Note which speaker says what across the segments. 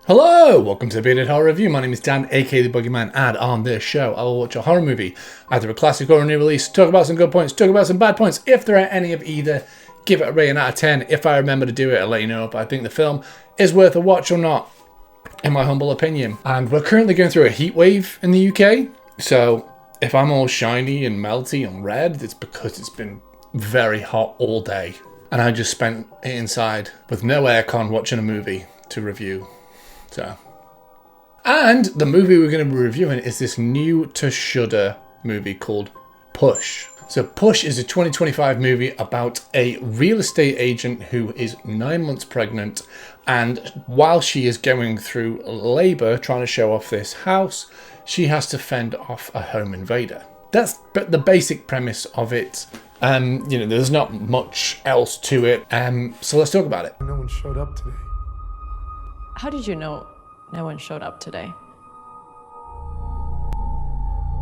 Speaker 1: Hello, welcome to the Bearded Horror Review. My name is Dan, aka the Boogey Man, and on this show I will watch a horror movie, either a classic or a new release, talk about some good points, talk about some bad points, if there are any of either, give it a rating out of 10. If I remember to do it, I'll let you know if I think the film is worth a watch or not, in my humble opinion. And we're currently going through a heat wave in the UK, so if I'm all shiny and melty and red, it's because it's been very hot all day. And I just spent it inside with no aircon watching a movie to review. And the movie we're going to be reviewing is this new to Shudder movie called Push. So Push is a 2025 movie about a real estate agent who is 9 months pregnant, and while she is going through labor trying to show off this house, she has to fend off a home invader. That's the basic premise of it. There's not much else to it. So let's talk about it.
Speaker 2: No one showed up today.
Speaker 3: How did you know no one showed up today?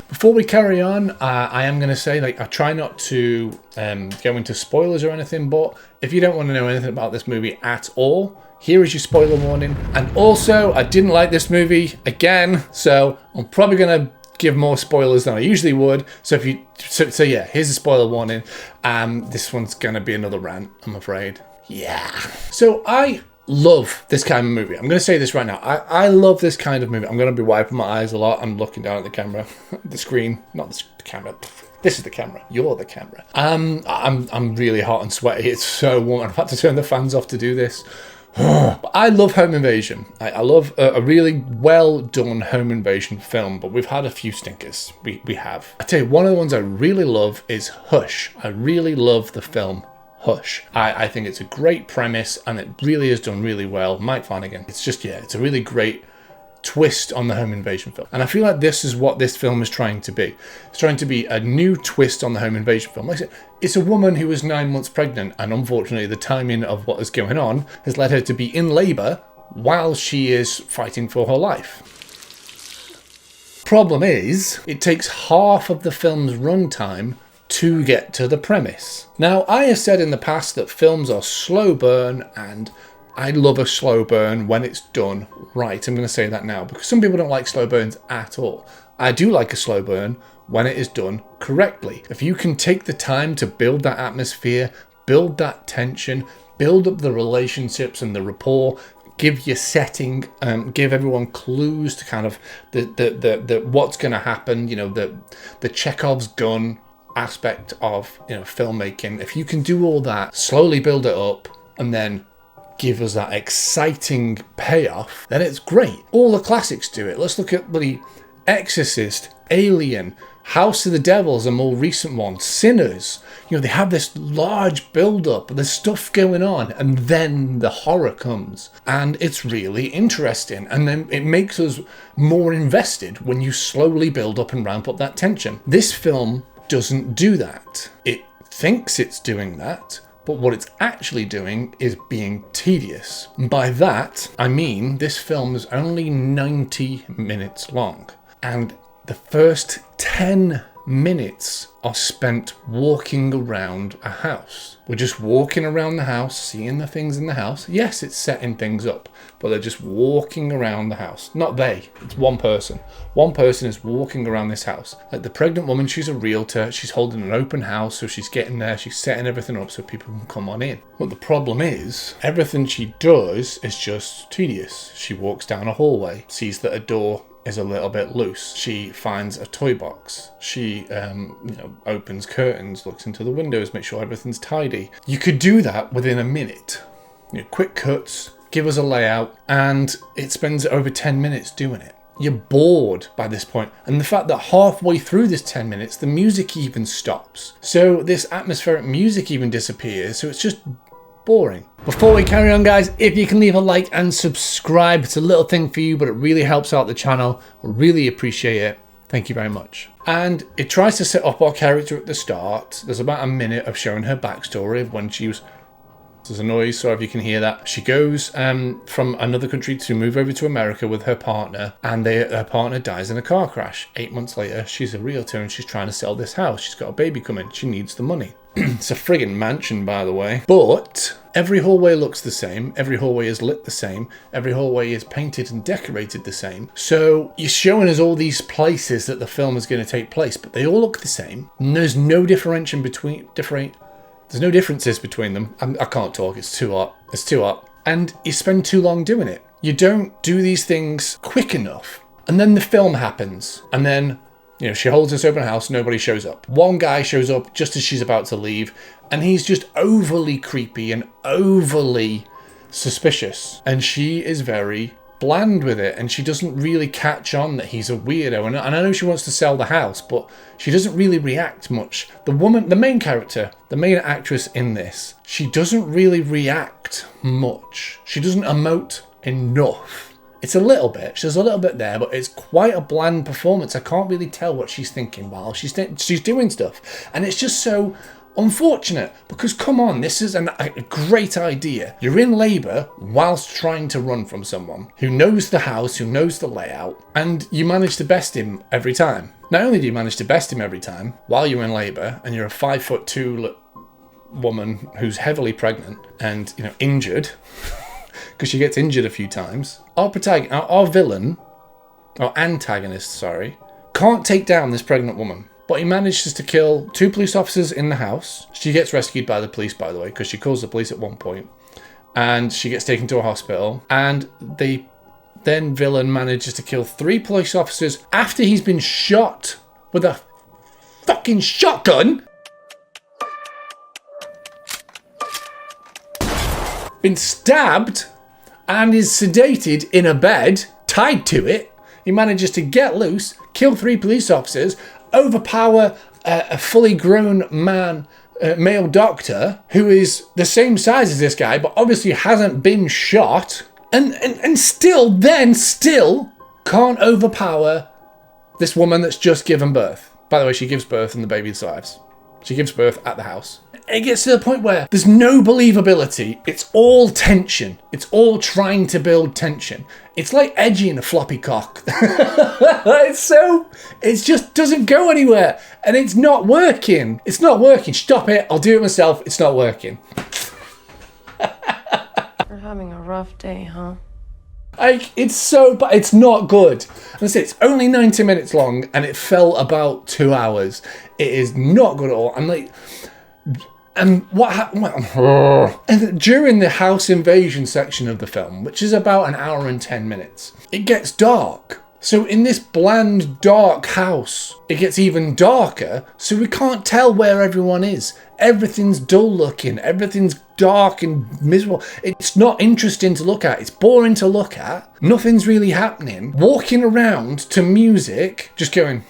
Speaker 1: Before we carry on, I am going to say, I try not to go into spoilers or anything, but if you don't want to know anything about this movie at all, here is your spoiler warning. And also, I didn't like this movie again, so I'm probably going to give more spoilers than I usually would. So yeah, here's a spoiler warning. This one's going to be another rant, I'm afraid. Yeah. So I love this kind of movie. I'm going to say this right now. I love this kind of movie. I'm going to be wiping my eyes a lot. I'm looking down at the camera, the screen, not the camera. This is the camera. You're the camera. I'm really hot and sweaty. It's so warm. I've had to turn the fans off to do this. But I love home invasion. I love a really well done home invasion film, but we've had a few stinkers. We have. I tell you, one of the ones I really love is Hush. I really love the film Hush. I think it's a great premise and it really is done really well. Mike Flanagan. It's a really great twist on the home invasion film. And I feel like this is what this film is trying to be. It's trying to be a new twist on the home invasion film. Like I said, it's a woman who was 9 months pregnant, and unfortunately the timing of what is going on has led her to be in labor while she is fighting for her life. Problem is, it takes half of the film's runtime to get to the premise. Now, I have said in the past that films are slow burn, and I love a slow burn when it's done right. I'm going to say that now because some people don't like slow burns at all. I do like a slow burn when it is done correctly. If you can take the time to build that atmosphere, build that tension, build up the relationships and the rapport, give your setting, give everyone clues to kind of the what's going to happen, the Chekhov's gun aspect of filmmaking. If you can do all that, slowly build it up, and then give us that exciting payoff, then it's great. All the classics do it. Let's look at The Exorcist, Alien, House of the Devils, a more recent one, Sinners. They have this large build-up, there's stuff going on, and then the horror comes. And it's really interesting. And then it makes us more invested when you slowly build up and ramp up that tension. This film doesn't do that. It thinks it's doing that, but what it's actually doing is being tedious. By that, I mean this film is only 90 minutes long, and the first 10 minutes are spent walking around a house. We're just walking around the house, seeing the things in the house. Yes, it's setting things up, but they're just walking around the house. Not they, it's one person. One person is walking around this house. Like the pregnant woman, she's a realtor. She's holding an open house, so she's getting there. She's setting everything up so people can come on in. But the problem is, everything she does is just tedious. She walks down a hallway, sees that a door is a little bit loose. She finds a toy box. She, opens curtains, looks into the windows, makes sure everything's tidy. You could do that within a minute. Quick cuts, give us a layout, and it spends over 10 minutes doing it. You're bored by this point. And the fact that halfway through this 10 minutes, the music even stops. So this atmospheric music even disappears. So it's just boring. Before we carry on, guys, if you can leave a like and subscribe, it's a little thing for you, but it really helps out the channel. I really appreciate it. Thank you very much. And it tries to set up our character at the start. There's about a minute of showing her backstory of when she was... There's a noise, sorry if you can hear that. She goes from another country to move over to America with her partner, and her partner dies in a car crash. 8 months later, she's a realtor and she's trying to sell this house. She's got a baby coming. She needs the money. It's a friggin' mansion, by the way. But every hallway looks the same. Every hallway is lit the same. Every hallway is painted and decorated the same. So you're showing us all these places that the film is going to take place, but they all look the same. And there's no differentiation between There's no differences between them. I can't talk. It's too hot. It's too hot. And you spend too long doing it. You don't do these things quick enough. And then the film happens. And then, you know, she holds this open house. Nobody shows up. One guy shows up just as she's about to leave. And he's just overly creepy and overly suspicious. And she is very bland with it. And she doesn't really catch on that he's a weirdo. And I know she wants to sell the house, but she doesn't really react much. The woman, the main character, the main actress in this, she doesn't really react much. She doesn't emote enough. It's a little bit. There's a little bit there, but it's quite a bland performance. I can't really tell what she's thinking while she's doing stuff. And it's just so unfortunate because, come on, this is a great idea. You're in labour whilst trying to run from someone who knows the house, who knows the layout, and you manage to best him every time. Not only do you manage to best him every time while you're in labour and you're a 5'2" woman who's heavily pregnant and, you know, injured, because she gets injured a few times. Our antagonist, can't take down this pregnant woman. But he manages to kill 2 police officers in the house. She gets rescued by the police, by the way, because she calls the police at one point. And she gets taken to a hospital. And the then villain manages to kill 3 police officers after he's been shot with a fucking shotgun. Been stabbed and is sedated in a bed, tied to it. He manages to get loose, kill 3 police officers, overpower a fully grown male doctor who is the same size as this guy, but obviously hasn't been shot, and still can't overpower this woman that's just given birth. By the way, she gives birth and the baby survives. She gives birth at the house. It gets to the point where there's no believability. It's all tension. It's all trying to build tension. It's like Edgy and a floppy cock. It just doesn't go anywhere. And it's not working. It's not working. Stop it. I'll do it myself. It's not working.
Speaker 3: You're having a rough day, huh?
Speaker 1: But it's not good. And I say it's only 90 minutes long and it felt about 2 hours. It is not good at all. I'm like, and what happened? And during the house invasion section of the film, which is about an hour and 10 minutes, it gets dark. So in this bland, dark house, it gets even darker, so we can't tell where everyone is. Everything's dull looking, everything's dark and miserable. It's not interesting to look at, it's boring to look at. Nothing's really happening. Walking around to music, just going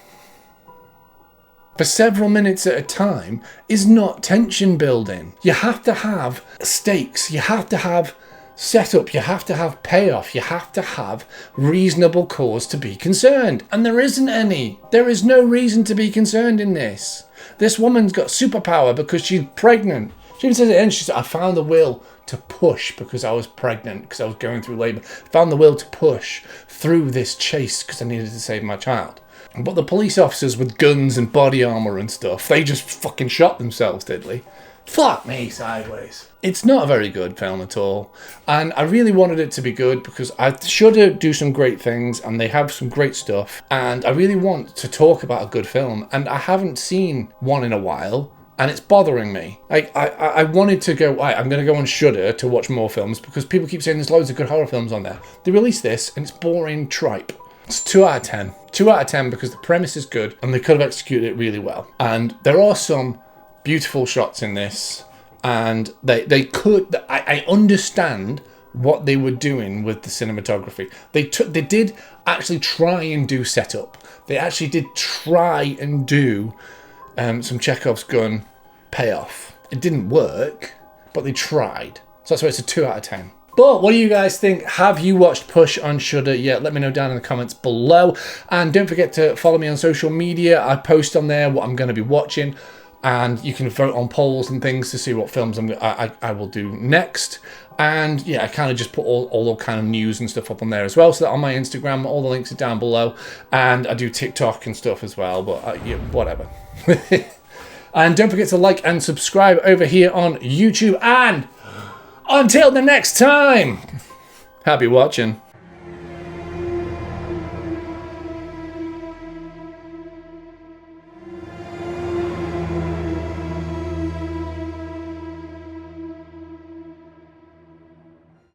Speaker 1: for several minutes at a time is not tension building. You have to have stakes, you have to have setup, you have to have payoff, you have to have reasonable cause to be concerned. And there isn't any. There is no reason to be concerned in this. This woman's got superpower because she's pregnant. She even says at the end, she said, I found the will to push because I was pregnant, because I was going through labour. Found the will to push through this chase because I needed to save my child. But the police officers with guns and body armour and stuff, they just fucking shot themselves, did they? Fuck me sideways. It's not a very good film at all. And I really wanted it to be good because Shudder do some great things and they have some great stuff. And I really want to talk about a good film. And I haven't seen one in a while. And it's bothering me. I wanted to go, right, I'm going to go on Shudder to watch more films because people keep saying there's loads of good horror films on there. They released this and it's boring tripe. It's 2 out of 10. 2 out of 10 because the premise is good and they could have executed it really well. And there are some beautiful shots in this, and they could. I understand what they were doing with the cinematography. They did actually try and do setup. They actually did try and do some Chekhov's gun payoff. It didn't work, but they tried. So that's why it's a 2 out of 10. But what do you guys think? Have you watched Push on Shudder yet? Let me know down in the comments below. And don't forget to follow me on social media. I post on there what I'm going to be watching. And you can vote on polls and things to see what films I will do next. And yeah, I kind of just put all the kind of news and stuff up on there as well. So that on my Instagram, all the links are down below. And I do TikTok and stuff as well. But yeah, whatever. And don't forget to like and subscribe over here on YouTube. And until the next time, happy watching.